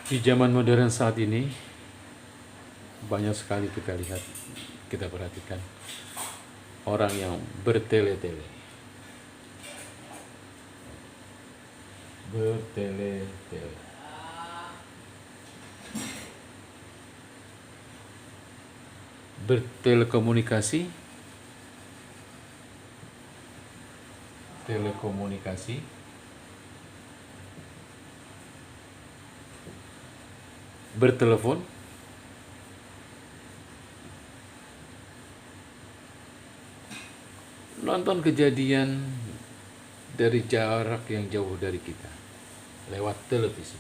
Di zaman modern saat ini, banyak sekali kita lihat, kita perhatikan orang yang bertele-tele. Bertele-tele. Bertelekomunikasi, telekomunikasi, bertelepon, nonton kejadian dari jarak yang jauh dari kita lewat televisi.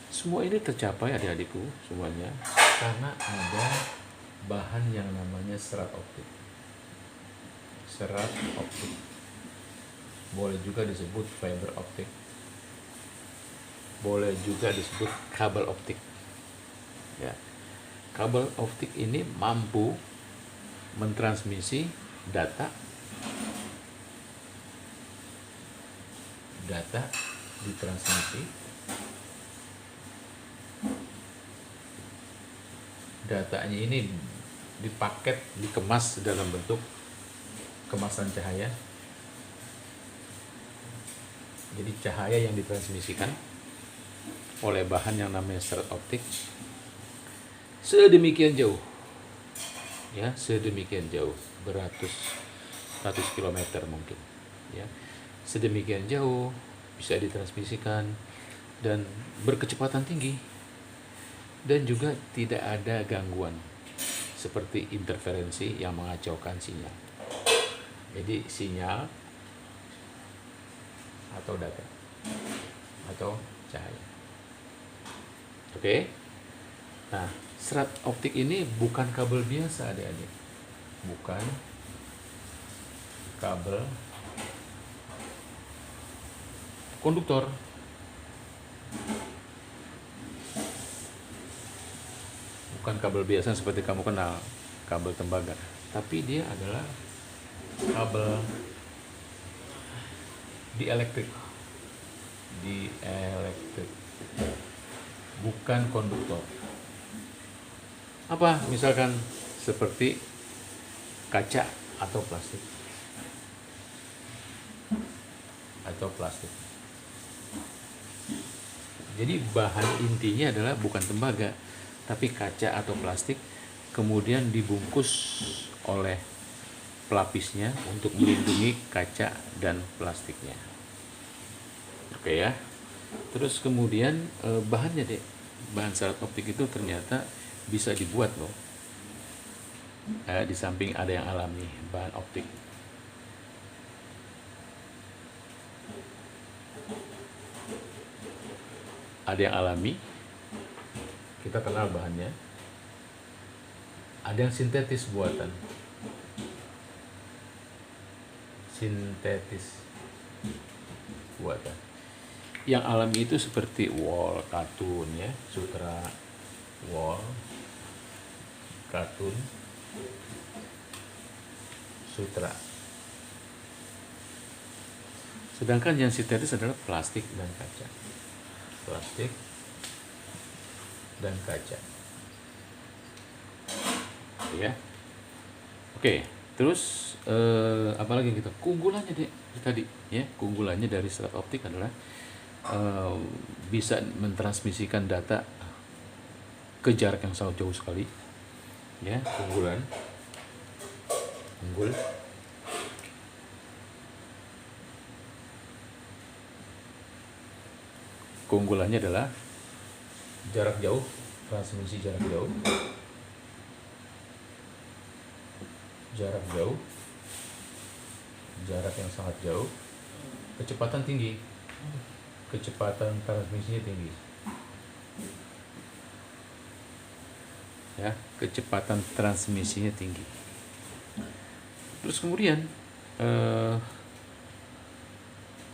Semua ini tercapai adik-adikku semuanya karena ada bahan yang namanya serat optik. Serat optik. Boleh juga disebut fiber optik. Boleh juga disebut kabel optik. Ya. Kabel optik ini mampu mentransmisi data ditransmisi, datanya ini dipaket, dikemas dalam bentuk kemasan cahaya. Jadi cahaya yang ditransmisikan oleh bahan yang namanya serat optik sedemikian jauh, ya, sedemikian jauh, beratus kilometer mungkin, ya, sedemikian jauh bisa ditransmisikan dan berkecepatan tinggi, dan juga tidak ada gangguan seperti interferensi yang mengacaukan sinyal. Jadi sinyal atau data atau cahaya. Oke. Nah, serat optik ini bukan kabel biasa, adik-adik. Bukan kabel konduktor. Bukan kabel biasa seperti kamu kenal, kabel tembaga. Tapi dia adalah kabel dielektrik. Bukan konduktor. Apa? Misalkan seperti kaca atau plastik. Jadi bahan intinya adalah bukan tembaga, tapi kaca atau plastik, kemudian dibungkus oleh pelapisnya untuk melindungi kaca dan plastiknya. Oke ya. Terus kemudian bahannya deh, bahan serat optik itu ternyata bisa dibuat loh. Di samping ada yang alami, bahan optik. Ada yang alami, kita kenal bahannya. Ada yang sintetis buatan. Yang alami itu seperti wall, katun ya, sutra, wall, katun, sutra. Sedangkan yang sintetis adalah plastik dan kaca. Plastik dan kaca. Ya. Oke, terus apalagi kita keunggulannya deh tadi ya, keunggulannya dari serat optik adalah bisa mentransmisikan data ke jarak yang sangat jauh sekali, ya, unggul. Keunggulannya adalah jarak jauh, transmisi jarak jauh, jarak yang sangat jauh, kecepatan tinggi, kecepatan transmisinya tinggi, ya, kecepatan transmisinya tinggi. Terus kemudian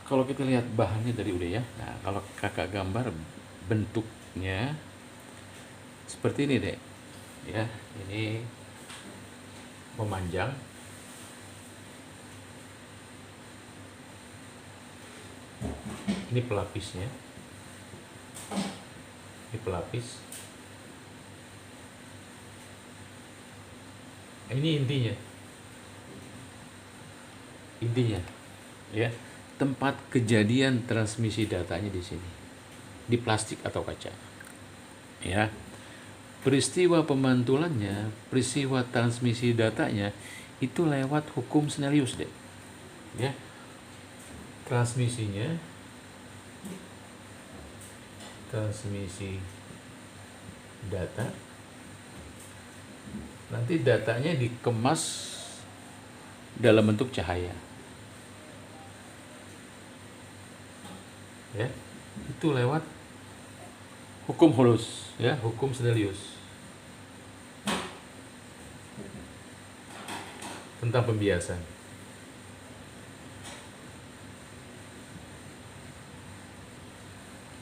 kalau kita lihat bahannya dari udah ya, nah kalau kakak gambar bentuknya seperti ini deh, ya, ini memanjang, Ini pelapisnya. Ini pelapis. Ini intinya. Intinya, ya. Tempat kejadian transmisi datanya di sini. Di plastik atau kaca. Ya. Peristiwa pemantulannya, peristiwa transmisi datanya itu lewat hukum Snellius, deh. Ya. Transmisi data, nanti datanya dikemas dalam bentuk cahaya, ya. Itu lewat hukum Holus, ya, hukum Snellius tentang pembiasan.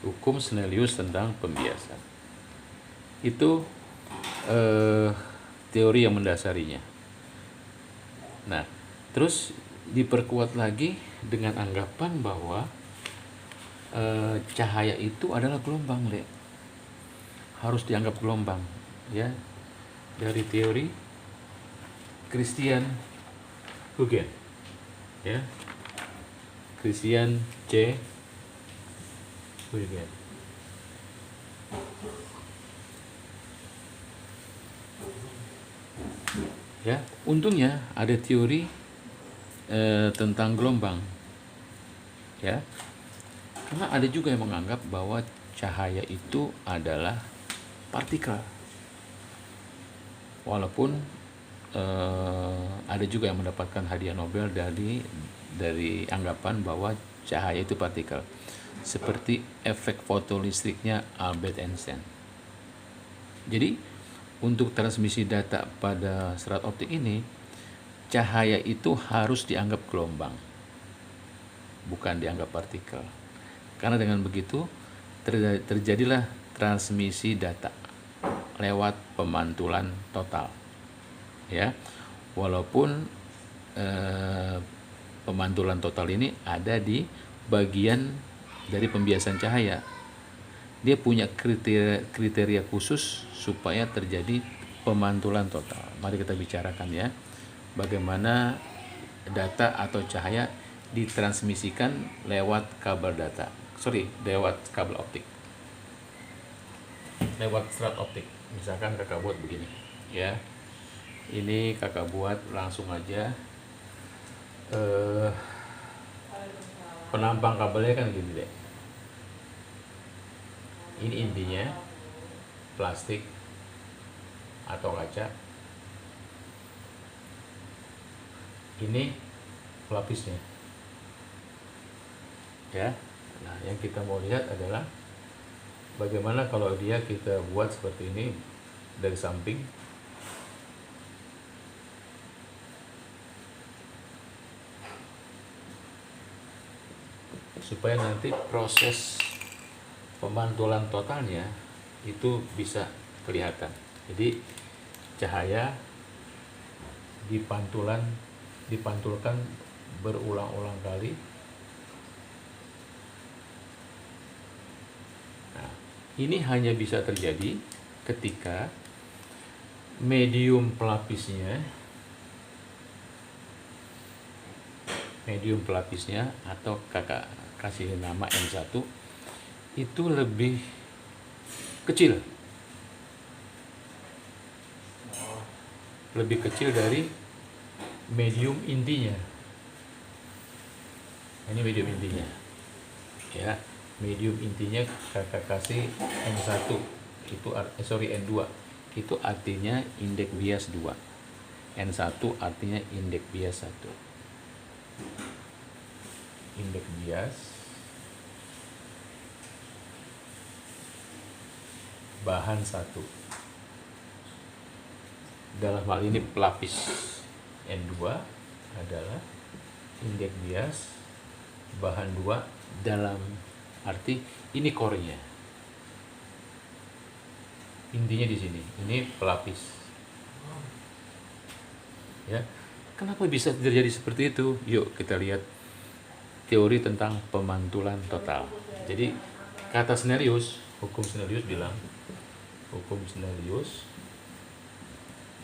Hukum Snellius tentang pembiasan. Itu teori yang mendasarinya. Nah, terus diperkuat lagi dengan anggapan bahwa cahaya itu adalah gelombang, Le. Harus dianggap gelombang, ya. Dari teori Christian Huygens, ya. Christian C. Huygens. Ya, untungnya ada teori tentang gelombang, ya. Karena ada juga yang menganggap bahwa cahaya itu adalah partikel. Walaupun ada juga yang mendapatkan hadiah Nobel dari anggapan bahwa cahaya itu partikel, seperti efek fotolistriknya Albert Einstein. Jadi untuk transmisi data pada serat optik ini, cahaya itu harus dianggap gelombang, bukan dianggap partikel. Karena dengan begitu terjadilah transmisi data lewat pemantulan total, ya. Walaupun pemantulan total ini ada di bagian dari pembiasan cahaya, dia punya kriteria khusus supaya terjadi pemantulan total. Mari kita bicarakan, ya, bagaimana data atau cahaya ditransmisikan lewat kabel lewat kabel optik, lewat serat optik. Misalkan kakak buat begini, ya. Ini kakak buat langsung aja. Penampang kabelnya kan gini, deh. Ini intinya plastik atau kaca. Ini pelapisnya, ya. Nah, yang kita mau lihat adalah bagaimana kalau kita buat seperti ini dari samping. Supaya nanti proses pemantulan totalnya itu bisa kelihatan. Jadi cahaya dipantulkan berulang-ulang kali. Nah, ini hanya bisa terjadi ketika medium pelapisnya atau kakak kasih nama N1 itu lebih kecil dari medium intinya. Ini medium intinya, ya. Medium intinya kakak kasih N1 itu N2 itu artinya indeks bias 2, N1 artinya indeks bias 1. Indeks bias bahan 1. Dalam hal ini pelapis N2 adalah indeks bias bahan 2 dalam arti ini core-nya. Intinya di sini. Ini pelapis. Ya. Kenapa bisa terjadi seperti itu? Yuk kita lihat teori tentang pemantulan total. Jadi kata hukum Snellius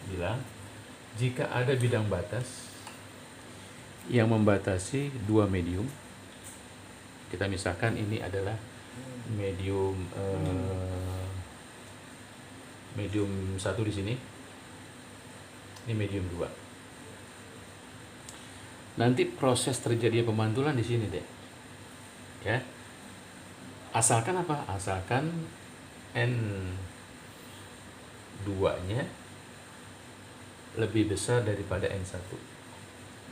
bilang jika ada bidang batas yang membatasi dua medium, kita misalkan ini adalah medium 1 di sini, ini medium 2. Nanti proses terjadi pemantulan di sini deh, ya. Asalkan apa? Asalkan N2-nya lebih besar daripada N1.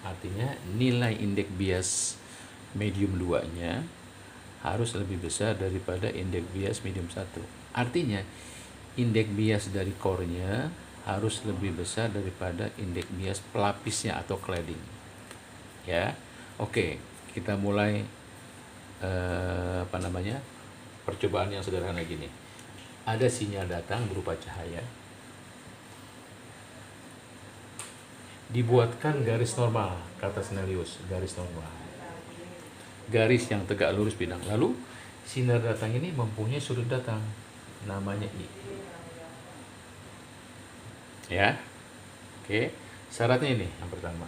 Artinya nilai indeks bias medium 2-nya harus lebih besar daripada indeks bias medium 1. Artinya indeks bias dari core-nya harus lebih besar daripada indeks bias pelapisnya atau cladding. Ya. Oke, kita mulai percobaan yang sederhana gini. Ada sinyal datang berupa cahaya, dibuatkan garis normal, kata Snellius, garis normal, garis yang tegak lurus bidang. Lalu sinar datang ini mempunyai sudut datang, namanya I, ya. Oke, syaratnya ini yang pertama,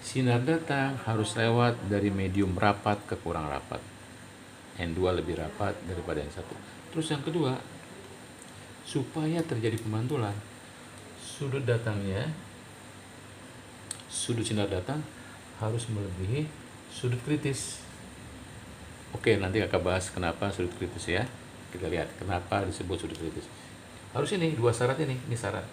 sinar datang harus lewat dari medium rapat ke kurang rapat, N2 lebih rapat daripada N1. Terus yang kedua, supaya terjadi pemantulan, sudut sinar datang harus melebihi sudut kritis. Oke, nanti kakak bahas kenapa sudut kritis, ya. Kita lihat kenapa disebut sudut kritis. Harus ini, dua syarat ini syarat.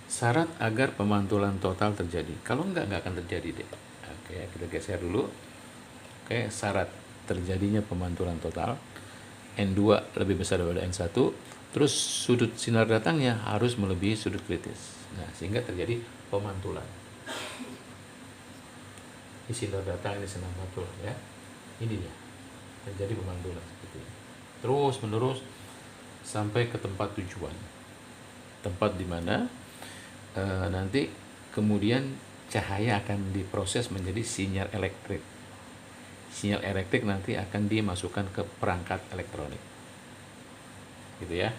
Syarat agar pemantulan total terjadi. Kalau nggak akan terjadi deh. Oke, kita geser dulu. Oke, syarat terjadinya pemantulan total, N2 lebih besar daripada N1, terus sudut sinar datangnya harus melebihi sudut kritis. Nah, sehingga terjadi pemantulan. Ini sinar datang, ini sinar mantul, ya. Ini dia. Terjadi pemantulan seperti ini. Terus menerus sampai ke tempat tujuan. Tempat di mana nanti kemudian cahaya akan diproses menjadi sinyal elektrik. Sinyal elektrik nanti akan dimasukkan ke perangkat elektronik, gitu ya.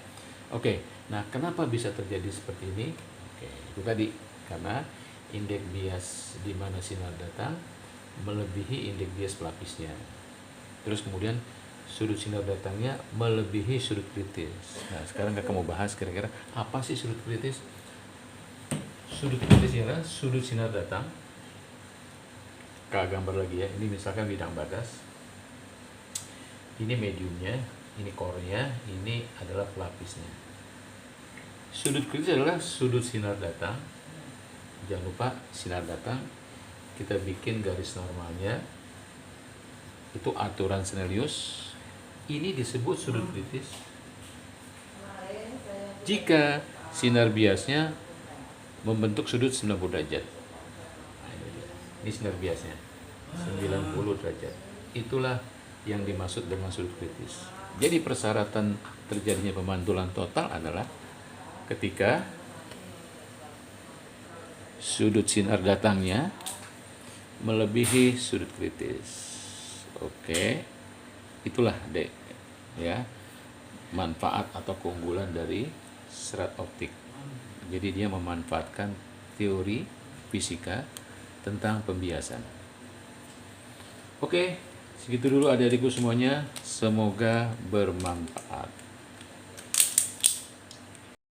Oke, nah kenapa bisa terjadi seperti ini? Oke, itu tadi karena indeks bias di mana sinar datang melebihi indeks bias pelapisnya. Terus kemudian sudut sinar datangnya melebihi sudut kritis. Nah, sekarang kakak mau bahas kira-kira apa sih sudut kritis? Sudut kritis ialah sudut sinar datang. Kakak gambar lagi ya. Ini misalkan bidang batas. Ini mediumnya, ini core-nya, ini adalah pelapisnya. Sudut kritis adalah sudut sinar datang. Jangan lupa sinar datang. Kita bikin garis normalnya. Itu aturan Snellius. Ini disebut sudut kritis jika sinar biasnya membentuk sudut 90 derajat. Ini sinar biasnya 90 derajat. Itulah yang dimaksud dengan sudut kritis. Jadi persyaratan terjadinya pemantulan total adalah ketika sudut sinar datangnya melebihi sudut kritis. Oke, itulah dek, ya, manfaat atau keunggulan dari serat optik. Jadi dia memanfaatkan teori fisika tentang pembiasan. Oke, segitu dulu adik-adikku semuanya. Semoga bermanfaat.